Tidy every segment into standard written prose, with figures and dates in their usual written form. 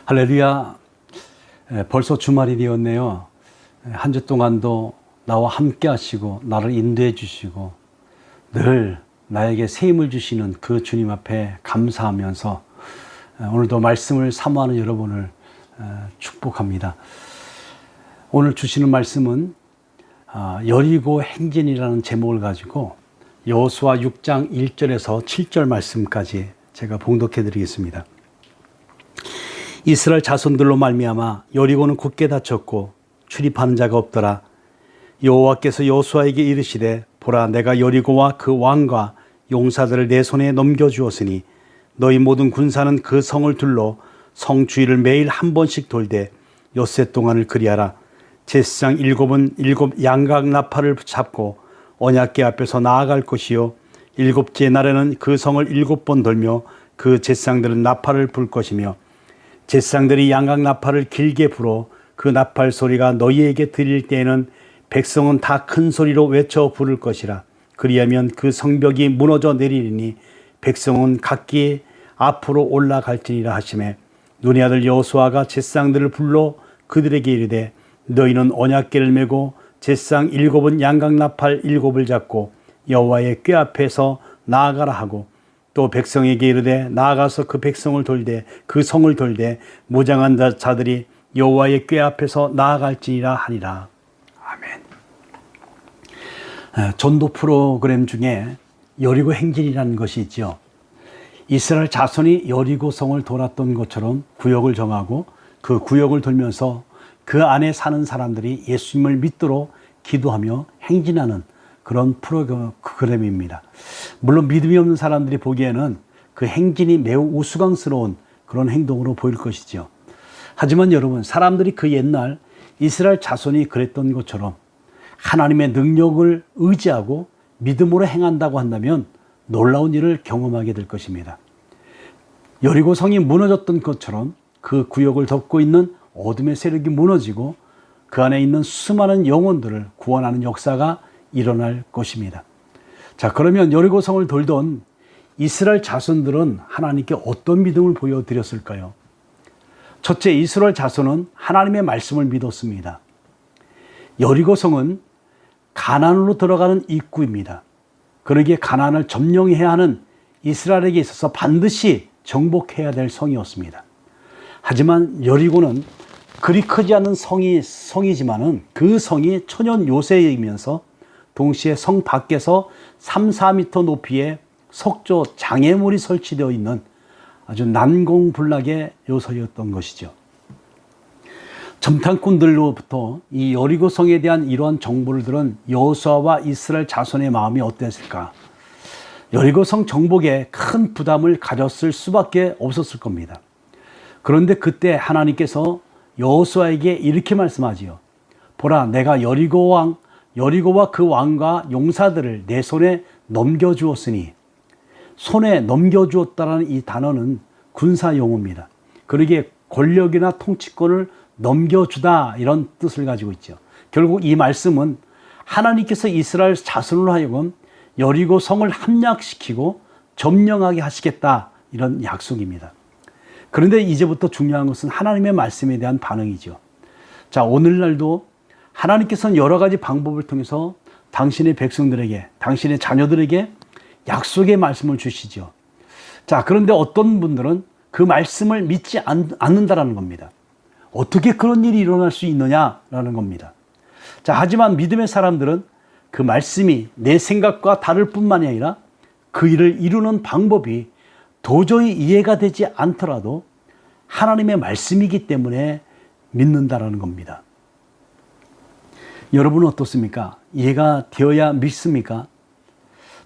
할렐루야. 벌써 주말이 되었네요. 한 주 동안도 나와 함께 하시고 나를 인도해 주시고 늘 나에게 새 힘을 주시는 그 주님 앞에 감사하면서 오늘도 말씀을 사모하는 여러분을 축복합니다. 오늘 주시는 말씀은 여리고 행진이라는 제목을 가지고 여호수아 6장 1절에서 7절 말씀까지 제가 봉독해 드리겠습니다. 이스라엘 자손들로 말미암아 여리고는 굳게 닫혔고 출입하는 자가 없더라. 여호와께서 여호수아에게 이르시되 보라, 내가 여리고와 그 왕과 용사들을 내 손에 넘겨주었으니 너희 모든 군사는 그 성을 둘러 성 주위를 매일 한 번씩 돌되 엿새 동안을 그리하라. 제사장 7은 7 양각 나팔을 잡고 언약궤 앞에서 나아갈 것이요 7째 날에는 그 성을 7번 돌며 그 제사장들은 나팔을 불 것이며 제사장들이 양각 나팔을 길게 불어 그 나팔 소리가 너희에게 들릴 때에는 백성은 다 큰 소리로 외쳐 부를 것이라. 그리하면 그 성벽이 무너져 내리리니 백성은 각기 앞으로 올라갈지니라 하시매, 눈의 아들 여호수아가 제사장들을 불러 그들에게 이르되 너희는 언약궤를 메고 제사장 7은 양각 나팔 7을 잡고 여호와의 궤 앞에서 나아가라 하고, 또 백성에게 이르되 나아가서 그 백성을 돌되 그 성을 돌되 무장한 자들이 여호와의 궤 앞에서 나아갈지니라 하니라. 아멘. 전도 프로그램 중에 여리고 행진이라는 것이 있죠. 이스라엘 자손이 여리고 성을 돌았던 것처럼 구역을 정하고 그 구역을 돌면서 그 안에 사는 사람들이 예수님을 믿도록 기도하며 행진하는 그런 프로그램입니다. 물론 믿음이 없는 사람들이 보기에는 그 행진이 매우 우스꽝스러운 그런 행동으로 보일 것이죠. 하지만 여러분, 사람들이 그 옛날 이스라엘 자손이 그랬던 것처럼 하나님의 능력을 의지하고 믿음으로 행한다고 한다면 놀라운 일을 경험하게 될 것입니다. 여리고 성이 무너졌던 것처럼 그 구역을 덮고 있는 어둠의 세력이 무너지고 그 안에 있는 수많은 영혼들을 구원하는 역사가 일어날 것입니다. 자, 그러면 여리고 성을 돌던 이스라엘 자손들은 하나님께 어떤 믿음을 보여드렸을까요? 첫째, 이스라엘 자손은 하나님의 말씀을 믿었습니다. 여리고 성은 가나안으로 들어가는 입구입니다. 그러기에 가나안을 점령해야 하는 이스라엘에게 있어서 반드시 정복해야 될 성이었습니다. 하지만 여리고는 그리 크지 않은 성이지만은 그 성이 천연 요새이면서 동시에 성 밖에서 3, 4m 높이의 석조 장애물이 설치되어 있는 아주 난공불락의 요새였던 것이죠. 점탕꾼들로부터 이 여리고 성에 대한 이러한 정보를 들은 여호수아와 이스라엘 자손의 마음이 어땠을까? 여리고 성 정복에 큰 부담을 가졌을 수밖에 없었을 겁니다. 그런데 그때 하나님께서 여호수아에게 이렇게 말씀하지요. 보라, 내가 여리고와 그 왕과 용사들을 내 손에 넘겨주었으니, 손에 넘겨주었다라는 이 단어는 군사 용어입니다. 그러기에 권력이나 통치권을 넘겨주다, 이런 뜻을 가지고 있죠. 결국 이 말씀은 하나님께서 이스라엘 자손으로 하여금 여리고 성을 함락시키고 점령하게 하시겠다, 이런 약속입니다. 그런데 이제부터 중요한 것은 하나님의 말씀에 대한 반응이죠. 자, 오늘날도 하나님께서는 여러 가지 방법을 통해서 당신의 백성들에게, 당신의 자녀들에게 약속의 말씀을 주시죠. 자, 그런데 어떤 분들은 그 말씀을 믿지 않는다라는 겁니다. 어떻게 그런 일이 일어날 수 있느냐라는 겁니다. 자, 하지만 믿음의 사람들은 그 말씀이 내 생각과 다를 뿐만이 아니라 그 일을 이루는 방법이 도저히 이해가 되지 않더라도 하나님의 말씀이기 때문에 믿는다라는 겁니다. 여러분은 어떻습니까? 이해가 되어야 믿습니까?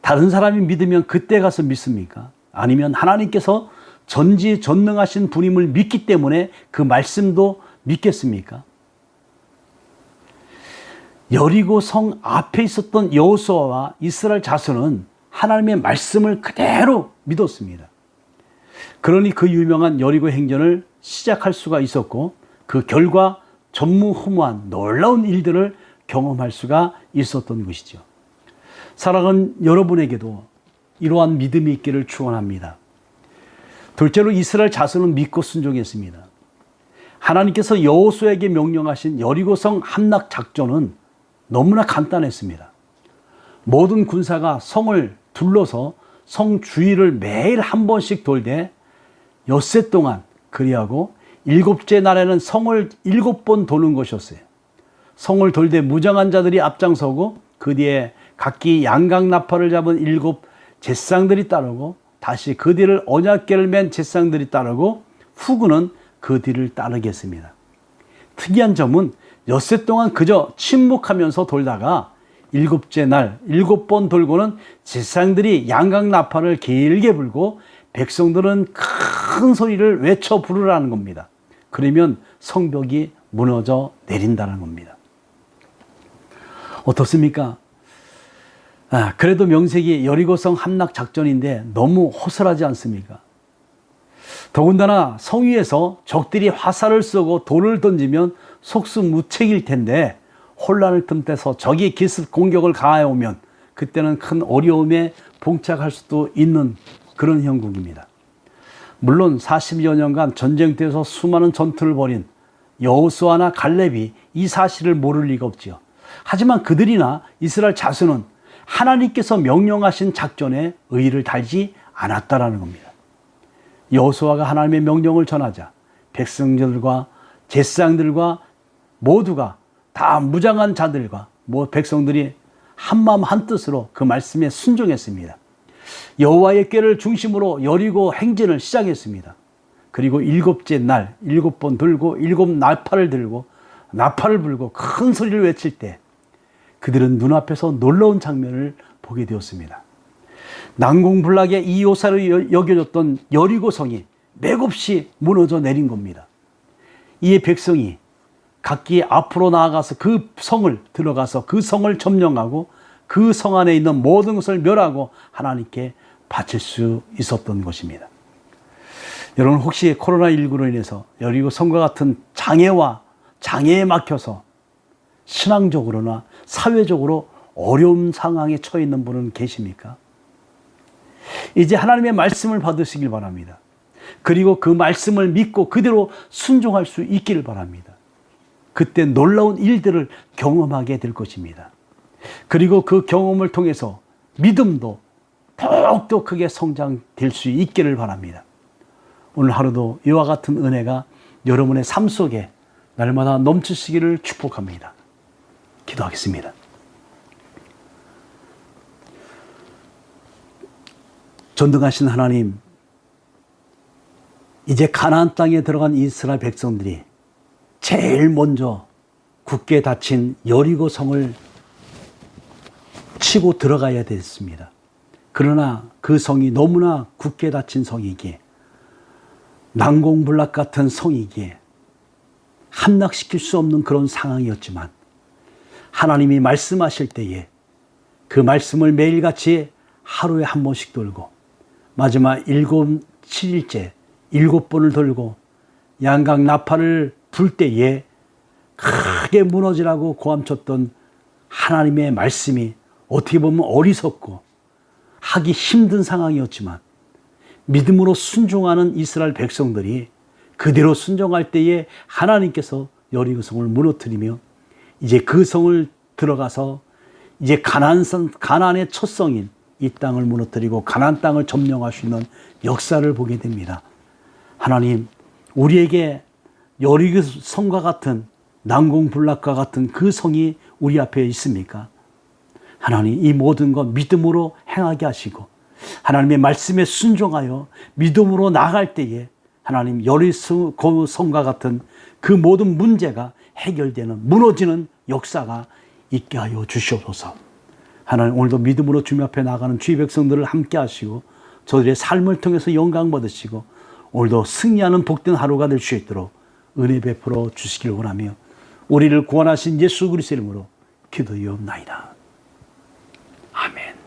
다른 사람이 믿으면 그때 가서 믿습니까? 아니면 하나님께서 전지전능하신 분임을 믿기 때문에 그 말씀도 믿겠습니까? 여리고 성 앞에 있었던 여호수아와 이스라엘 자손은 하나님의 말씀을 그대로 믿었습니다. 그러니 그 유명한 여리고 행전을 시작할 수가 있었고 그 결과 전무후무한 놀라운 일들을 경험할 수가 있었던 것이죠. 사랑하는 여러분에게도 이러한 믿음이 있기를 축원합니다. 둘째로 이스라엘 자손은 믿고 순종했습니다. 하나님께서 여호수아에게 명령하신 여리고성 함락 작전은 너무나 간단했습니다. 모든 군사가 성을 둘러서 성 주위를 매일 한 번씩 돌되 엿새 동안 그리하고 일곱째 날에는 성을 7번 도는 것이었어요. 성을 돌되 무장한 자들이 앞장서고 그 뒤에 각기 양강나팔을 잡은 7 제상들이 따르고 다시 그 뒤를 언약궤를 맨 제상들이 따르고 후군은 그 뒤를 따르겠습니다. 특이한 점은 엿새 동안 그저 침묵하면서 돌다가 7째 날 7번 돌고는 제상들이 양강나팔을 길게 불고 백성들은 큰 소리를 외쳐 부르라는 겁니다. 그러면 성벽이 무너져 내린다는 겁니다. 어떻습니까? 그래도 명색이 여리고성 함락 작전인데 너무 허술하지 않습니까? 더군다나 성 위에서 적들이 화살을 쏘고 돌을 던지면 속수무책일 텐데 혼란을 틈타서 적이 기습 공격을 가해오면 그때는 큰 어려움에 봉착할 수도 있는 그런 형국입니다. 물론 40여 년간 전쟁터에서 수많은 전투를 벌인 여호수아나 갈렙이 이 사실을 모를 리가 없지요. 하지만 그들이나 이스라엘 자손은 하나님께서 명령하신 작전에 의의를 달지 않았다라는 겁니다. 여호수아가 하나님의 명령을 전하자 백성들과 제사장들과 모두가 다 무장한 자들과 백성들이 한마음 한뜻으로 그 말씀에 순종했습니다. 여호와의 궤를 중심으로 여리고 행진을 시작했습니다. 그리고 7째 날 7번 들고 7 나팔을 들고 나팔을 불고 큰 소리를 외칠 때 그들은 눈앞에서 놀라운 장면을 보게 되었습니다. 난공불락의 이 요사로 여겨졌던 여리고성이 맥없이 무너져 내린 겁니다. 이에 백성이 각기 앞으로 나아가서 그 성을 들어가서 그 성을 점령하고 그 성 안에 있는 모든 것을 멸하고 하나님께 바칠 수 있었던 것입니다. 여러분 혹시 코로나19로 인해서 여리고성과 같은 장애에 막혀서 신앙적으로나 사회적으로 어려운 상황에 처해 있는 분은 계십니까? 이제 하나님의 말씀을 받으시길 바랍니다. 그리고 그 말씀을 믿고 그대로 순종할 수 있기를 바랍니다. 그때 놀라운 일들을 경험하게 될 것입니다. 그리고 그 경험을 통해서 믿음도 더욱더 크게 성장될 수 있기를 바랍니다. 오늘 하루도 이와 같은 은혜가 여러분의 삶 속에 날마다 넘치시기를 축복합니다. 기도하겠습니다. 전능하신 하나님, 이제 가나안 땅에 들어간 이스라엘 백성들이 제일 먼저 굳게 닫힌 여리고 성을 치고 들어가야 됐습니다. 그러나 그 성이 너무나 굳게 닫힌 성이기에 난공불락 같은 성이기에 함락시킬 수 없는 그런 상황이었지만 하나님이 말씀하실 때에 그 말씀을 매일같이 하루에 한 번씩 돌고 마지막 7일째 7번을 돌고 양각 나팔을 불 때에 크게 무너지라고 고함쳤던 하나님의 말씀이 어떻게 보면 어리석고 하기 힘든 상황이었지만 믿음으로 순종하는 이스라엘 백성들이 그대로 순종할 때에 하나님께서 여리고성을 무너뜨리며 이제 그 성을 들어가서 이제 가나안의 첫 성인 이 땅을 무너뜨리고 가나안 땅을 점령할 수 있는 역사를 보게 됩니다. 하나님, 우리에게 여리고성과 같은 난공불락과 같은 그 성이 우리 앞에 있습니까? 하나님, 이 모든 것 믿음으로 행하게 하시고 하나님의 말씀에 순종하여 믿음으로 나아갈 때에 하나님 여리고성과 같은 그 모든 문제가 해결되는 무너지는 역사가 있게 하여 주시옵소서. 하나님, 오늘도 믿음으로 주님 앞에 나가는 주의 백성들을 함께 하시고 저들의 삶을 통해서 영광 받으시고 오늘도 승리하는 복된 하루가 될 수 있도록 은혜 베풀어 주시길 원하며 우리를 구원하신 예수 그리스도의 이름으로 기도하옵나이다. 아멘.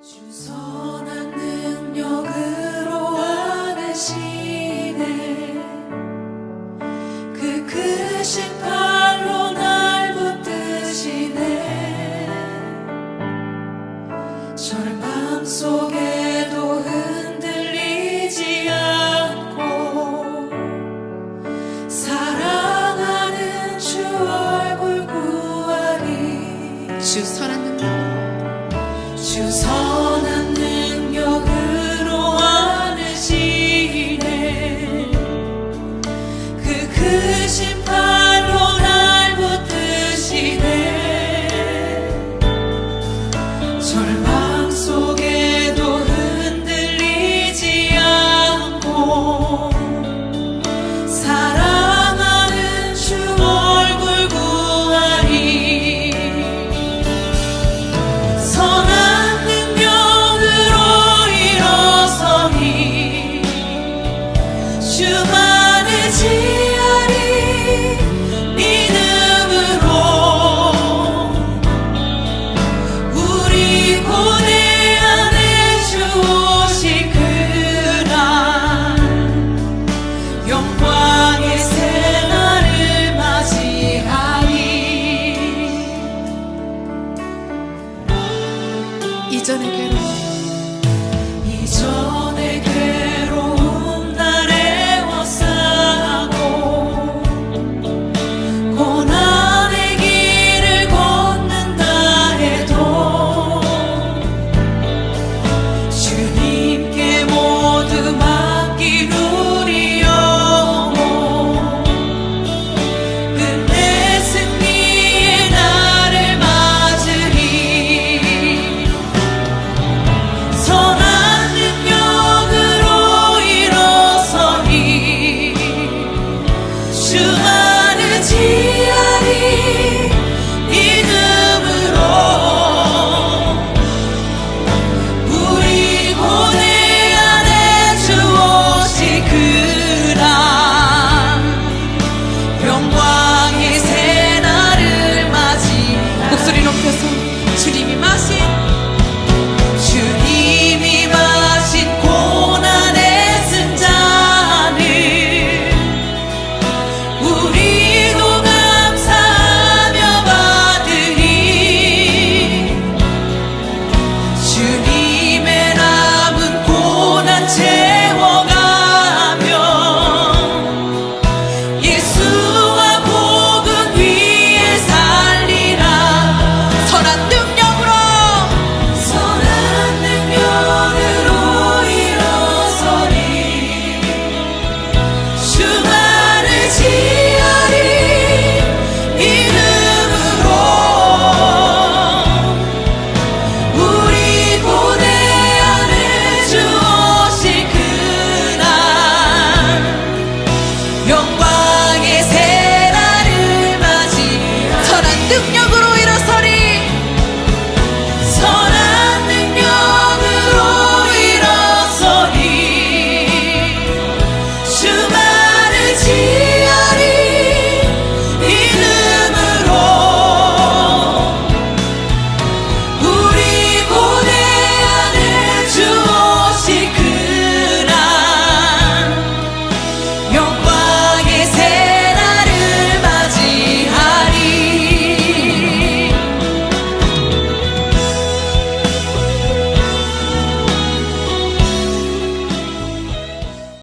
주 선한 능력으로 안으시네. 그 크신 팔로 날 붙드시네. 절망 속에도 흔들리지 않고 사랑하는 주 얼굴 구하리. 주 선한 능력, 주 선한 능력으로 안으시네. 그 크신 팔로 날 붙드시네. 절망 속에도 흔들리지 않고 사랑하는 주 얼굴 구하리. 선한 능력으로 일어서니 주만을 지하리. 믿음으로 우리 고대 안에 주 오실 그날 영광의 새날을 맞이하리. 이전의